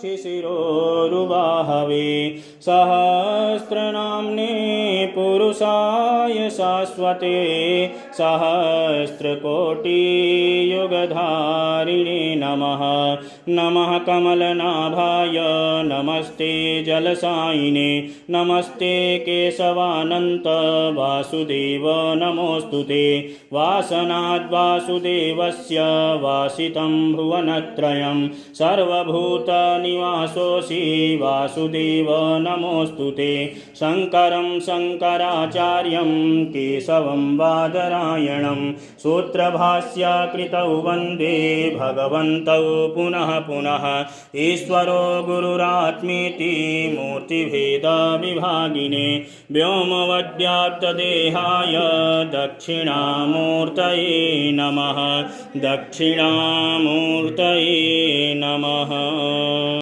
पक्षिशिरोरुबाहवे सहस्रनाम्ने पुरुषाय शाश्वते सहस्रकोटियुगधारिणे नमः। नमः कमलनाभाय नमस्ते जलसायिने नमस्ते केशवानन्त वासुदेव नमोऽस्तुते। वासनाद्वासुदेवस्य वासितं भुवनत्रयं सर्वभूतनिवासोऽसि वासुदेव नमोऽस्तुते। शङ्करं शङ्कराचार्यं केशवं बादरायणं सूत्रभाष्यकृतौ वन्दे भगवन्तौ पुनः पुनः। ईश्वरो गुरुरात्मेति मूर्तिभेदविभागिने व्योमवद्व्याप्तदेहाय दक्षिणामूर्तये नमः। दक्षिणामूर्तये नमः।